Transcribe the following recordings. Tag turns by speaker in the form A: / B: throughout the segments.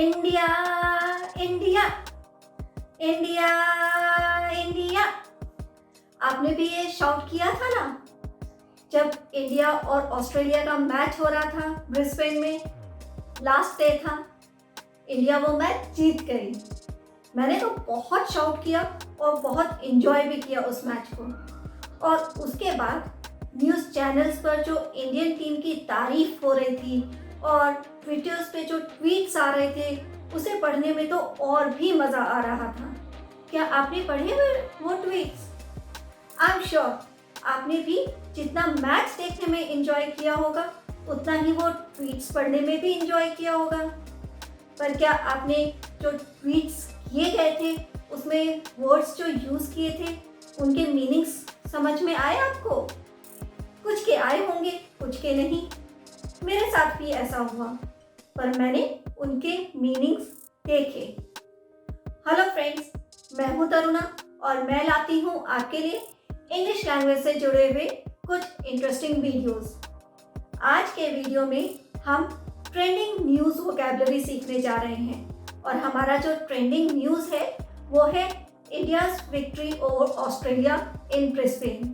A: India India India India. आपने भी ये शाउट किया था ना जब इंडिया और ऑस्ट्रेलिया का मैच हो रहा था ब्रिस्बेन में। लास्ट डे था, इंडिया वो मैच जीत गई। मैंने तो बहुत शाउट किया और बहुत एंजॉय भी किया उस मैच को। और उसके बाद न्यूज़ चैनल्स पर जो इंडियन टीम की तारीफ हो रही थी और ट्विटर्स पे जो ट्वीट्स आ रहे थे उसे पढ़ने में तो और भी मज़ा आ रहा था। क्या आपने पढ़े वो ट्वीट्स? आई एम श्योर आपने भी जितना मैच देखने में एंजॉय किया होगा उतना ही वो ट्वीट्स पढ़ने में भी एंजॉय किया होगा। पर क्या आपने जो ट्वीट्स किए गए थे उसमें वर्ड्स जो यूज़ किए थे उनके मीनिंग्स समझ में आए आपको? कुछ के आए होंगे, कुछ के नहीं। मेरे साथ भी ऐसा हुआ, पर मैंने उनके मीनिंग्स देखे। हेलो फ्रेंड्स, मैं हूं तरुणा और मैं लाती हूं आपके लिए इंग्लिश लैंग्वेज से जुड़े हुए कुछ इंटरेस्टिंग वीडियोस। आज के वीडियो में हम ट्रेंडिंग न्यूज़ वोकैबुलरी सीखने जा रहे हैं और हमारा जो ट्रेंडिंग न्यूज़ है वो है इंडियाज विक्ट्री ओवर ऑस्ट्रेलिया इन ब्रिस्बेन।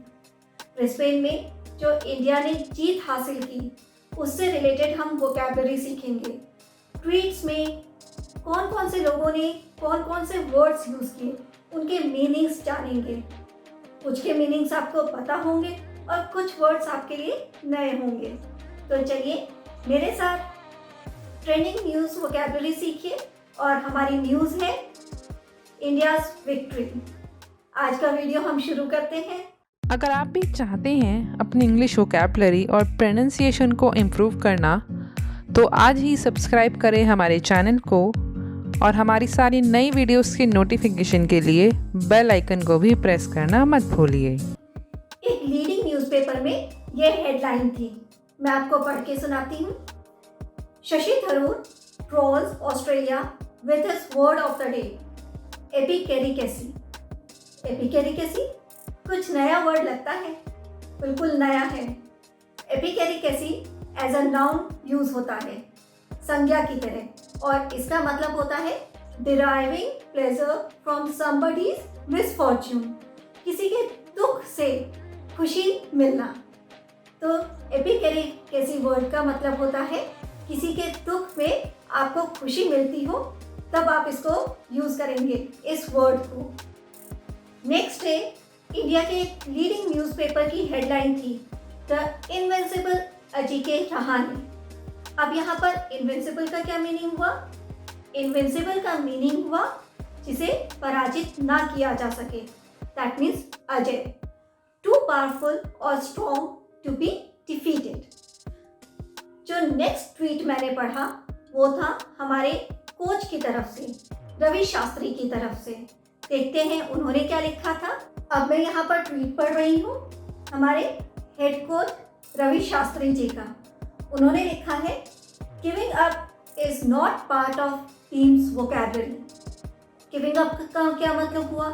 A: ब्रिस्बेन में जो इंडिया ने जीत हासिल की उससे रिलेटेड हम वोकैबुलरी सीखेंगे। ट्वीट्स में कौन कौन से लोगों ने कौन कौन से वर्ड्स यूज़ किए उनके मीनिंग्स जानेंगे। कुछ के मीनिंग्स आपको पता होंगे और कुछ वर्ड्स आपके लिए नए होंगे। तो चलिए मेरे साथ ट्रेंडिंग न्यूज़ वोकैबुलरी सीखिए और हमारी न्यूज़ है इंडियाज विक्ट्री। आज का वीडियो हम शुरू करते हैं।
B: अगर आप भी चाहते हैं अपनी इंग्लिश वोकैबुलरी और प्रोनाउंसिएशन को इम्प्रूव करना तो आज ही सब्सक्राइब करें हमारे चैनल को और हमारी सारी नई वीडियोस के नोटिफिकेशन के लिए बेल आइकन को भी प्रेस करना मत भूलिए।
A: एक लीडिंग न्यूज़पेपर में यह हेडलाइन थी, मैं आपको पढ़ के सुनाती हूँ। Shashi Tharoor trolls Australia with his word of the day, epicaricacy. Epicaricacy कुछ नया वर्ड लगता है, बिल्कुल नया है। Epicaricacy as a noun use होता है संज्ञा की तरह और इसका मतलब होता है deriving pleasure from somebody's misfortune, किसी के दुख से खुशी मिलना। तो एपिकेरिकेसी वर्ड का मतलब होता है किसी के दुख में आपको खुशी मिलती हो तब आप इसको यूज करेंगे, इस वर्ड को। नेक्स्ट डे इंडिया के एक लीडिंग न्यूज़पेपर की हेडलाइन थी द इनविंसिबल अजीके रहाणे। अब यहाँ पर इनविंसिबल का क्या मीनिंग हुआ? इनविंसिबल का मीनिंग हुआ जिसे पराजित ना किया जा सके, दैट मीन्स अजय। टू पावरफुल और स्ट्रॉन्ग टू बी डिफीटेड। जो नेक्स्ट ट्वीट मैंने पढ़ा वो था हमारे कोच की तरफ से, रवि शास्त्री की तरफ से। देखते हैं उन्होंने क्या लिखा था। अब मैं यहाँ पर ट्वीट पढ़ रही हूँ हमारे हेड कोच रवि शास्त्री जी का। उन्होंने लिखा है giving up is not part of teams vocabulary. Giving up का क्या मतलब हुआ?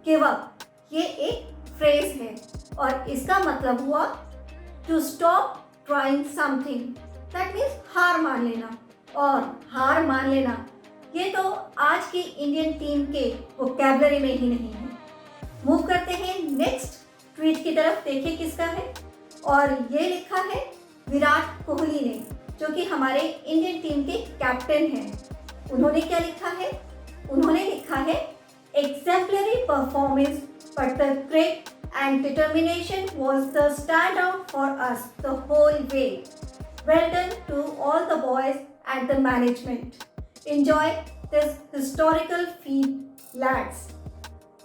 A: गिव अप ये एक फ्रेज है और इसका मतलब हुआ to stop trying something, that means हार मान लेना। और हार मान लेना ये तो आज की इंडियन टीम के वोकैबुलरी में ही नहीं है। मूव करते हैं नेक्स्ट ट्वीट की तरफ, देखिए किसका है। और ये लिखा है विराट कोहली ने, जो कि हमारे इंडियन टीम के कैप्टन हैं। उन्होंने क्या लिखा है? उन्होंने लिखा है exemplary performance but the great and determination was the stand out for us the whole way. Well done to all the boys and the management. Enjoy this historical feat lads.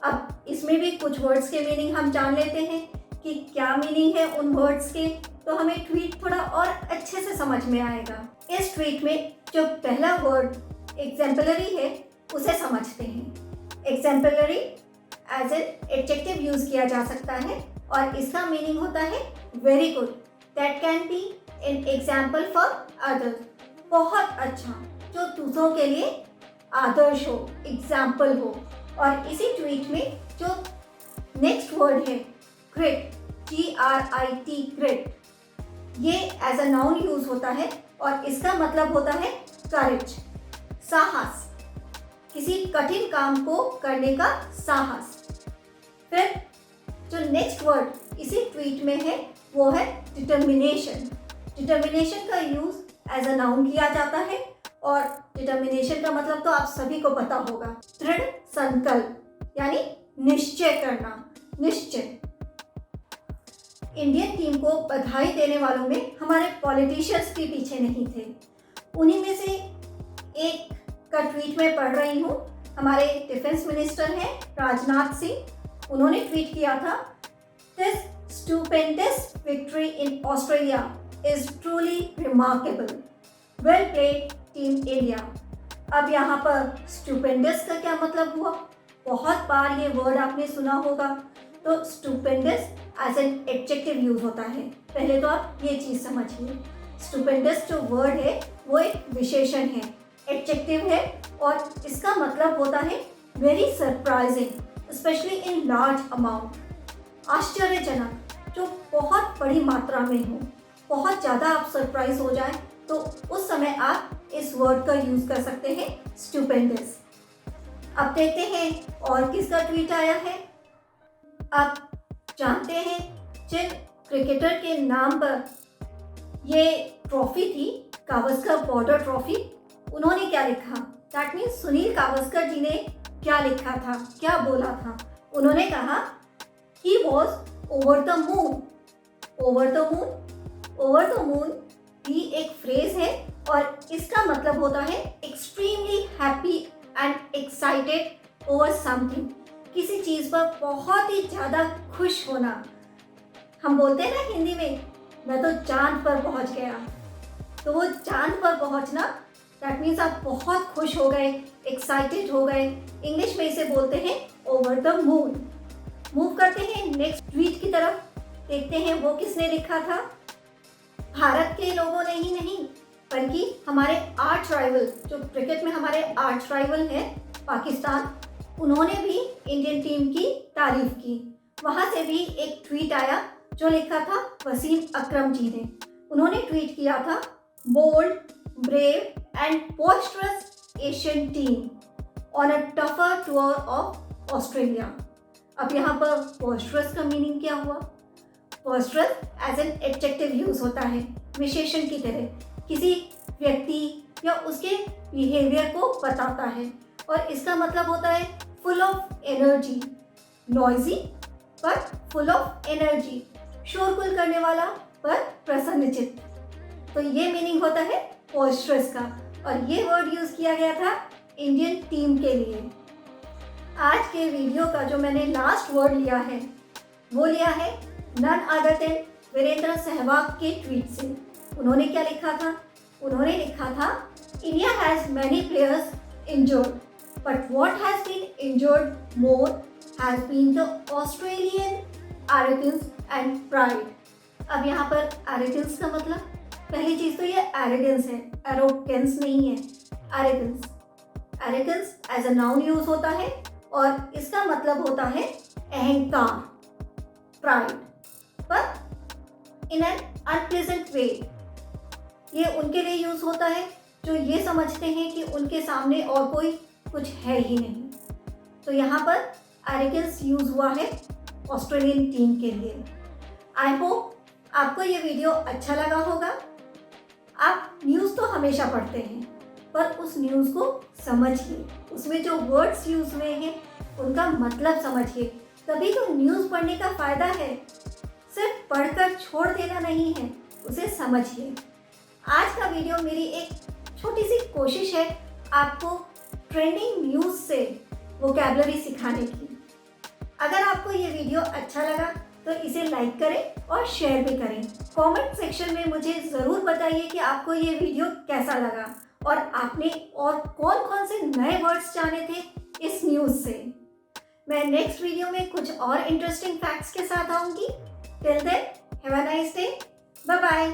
A: अब इसमें भी कुछ वर्ड्स के meaning हम जान लेते हैं कि क्या मीनिंग है उन वर्ड्स के, तो हमें ट्वीट थोड़ा और अच्छे से समझ में आएगा। इस ट्वीट में जो पहला वर्ड एग्जेम्पलरी है उसे समझते हैं। Exemplary as an adjective use किया जा सकता है और इसका मीनिंग होता है very good, that can be an example for others. बहुत अच्छा, जो दूसरों के लिए आदर्श हो, एग्जाम्पल हो। और इसी ट्वीट में जो नेक्स्ट वर्ड है ग्रेट, GRIT ग्रेट, ये एज अ नाउन यूज होता है और इसका मतलब होता है करेज, साहस, किसी कठिन काम को करने का साहस। फिर जो नेक्स्ट वर्ड इसी ट्वीट में है वो है डिटर्मिनेशन। डिटर्मिनेशन का यूज एज अ नाउन किया जाता है और डिटर्मिनेशन का मतलब तो आप सभी को पता होगा, दृढ़ संकल्प यानी निश्चय करना, निश्चय। इंडियन टीम को बधाई देने वालों में हमारे पॉलिटिशियंस भी पीछे नहीं थे। उन्हीं में से एक का ट्वीट में पढ़ रही हूँ। हमारे डिफेंस मिनिस्टर हैं राजनाथ सिंह, उन्होंने ट्वीट किया था, this stupendous victory in Australia is truly remarkable, well played team India. अब यहाँ पर स्टूपेंडस का क्या मतलब हुआ? बहुत बार ये वर्ड आपने सुना होगा। तो stupendous as an adjective use होता है। पहले तो आप ये चीज़ समझिए, स्टूपेंडस जो वर्ड है वो एक विशेषण है, एडजेक्टिव है और इसका मतलब होता है very surprising, specially in large amount, आश्चर्यजनक, जो बहुत बड़ी मात्रा में हो, बहुत ज़्यादा आप सरप्राइज हो जाए तो उस समय आप इस वर्ड का यूज़ कर सकते हैं, स्टूपेंडस। अब देखते हैं और किसका ट्वीट आया है। आप जानते हैं जिन क्रिकेटर के नाम पर ये ट्रॉफी थी, गावस्कर बॉर्डर ट्रॉफी, उन्होंने क्या लिखा? दैट मीन्स सुनील गावस्कर जी ने क्या लिखा था, क्या बोला था? उन्होंने कहा he was over the moon. Over the moon, over the moon भी एक फ्रेज है और इसका मतलब होता है extremely happy and excited over something, किसी चीज़ पर बहुत ही ज़्यादा खुश होना। हम बोलते हैं ना हिंदी में, मैं तो चांद पर पहुंच गया। तो वो चांद पर पहुंचना, दैट मीन्स आप बहुत खुश हो गए, एक्साइटेड हो गए। इंग्लिश में इसे बोलते हैं ओवर द मून। मूव करते हैं नेक्स्ट ट्वीट की तरफ, देखते हैं वो किसने लिखा था। भारत के लोगों ने ही नहीं बल्कि हमारे आर्च राइवल, जो क्रिकेट में हमारे आर्च राइवल है पाकिस्तान, उन्होंने भी इंडियन टीम की तारीफ की। वहाँ से भी एक ट्वीट आया जो लिखा था वसीम अकरम जी ने। उन्होंने ट्वीट किया था, bold, brave and boisterous Asian team on a tougher tour of Australia. अब यहाँ पर बॉइस्टरस का मीनिंग क्या हुआ? Boisterous as an adjective use होता है, विशेषण की तरह, किसी व्यक्ति या उसके बिहेवियर को बताता है और इसका मतलब होता है फुल ऑफ एनर्जी, नॉइजी पर फुल ऑफ एनर्जी, शोरगुल करने वाला पर प्रसन्नचित्त। तो ये मीनिंग होता है बॉइस्टरस का और ये वर्ड यूज किया गया था इंडियन टीम के लिए। आज के वीडियो का जो मैंने लास्ट वर्ड लिया है वो लिया है none other than Virender Sehwag के ट्वीट से। उन्होंने क्या लिखा था? उन्होंने लिखा था, India has many players injured but what has been injured more has been the Australian arrogance and pride. अब यहाँ पर एरोगेंस का मतलब, पहली चीज तो ये एरोगेंस है, एरोगेंस नहीं है, arrogance. Arrogance as a noun use होता है और इसका मतलब होता है अहंकार, प्राइड, पर इन एन अनप्लेजेंट वे। ये उनके लिए यूज होता है जो ये समझते हैं कि उनके सामने और कोई कुछ है ही नहीं। तो यहाँ पर एरोगेंस यूज हुआ है ऑस्ट्रेलियन टीम के लिए। आई होप आपको ये वीडियो अच्छा लगा होगा। आप न्यूज़ तो हमेशा पढ़ते हैं पर उस न्यूज़ को समझिए, उसमें जो वर्ड्स यूज हुए हैं उनका मतलब समझिए, तभी तो न्यूज़ पढ़ने का फ़ायदा है। सिर्फ पढ़कर छोड़ देना नहीं है, उसे समझिए। आज का वीडियो मेरी एक छोटी सी कोशिश है आपको ट्रेंडिंग न्यूज़ से वोकैबुलरी सिखाने की। अगर आपको ये वीडियो अच्छा लगा तो इसे लाइक करें और शेयर भी करें। कमेंट सेक्शन में मुझे ज़रूर बताइए कि आपको ये वीडियो कैसा लगा और आपने और कौन कौन से नए वर्ड्स जाने थे इस न्यूज़ से। मैं नेक्स्ट वीडियो में कुछ और इंटरेस्टिंग फैक्ट्स के साथ आऊँगी। Till then, have a nice day, bye bye.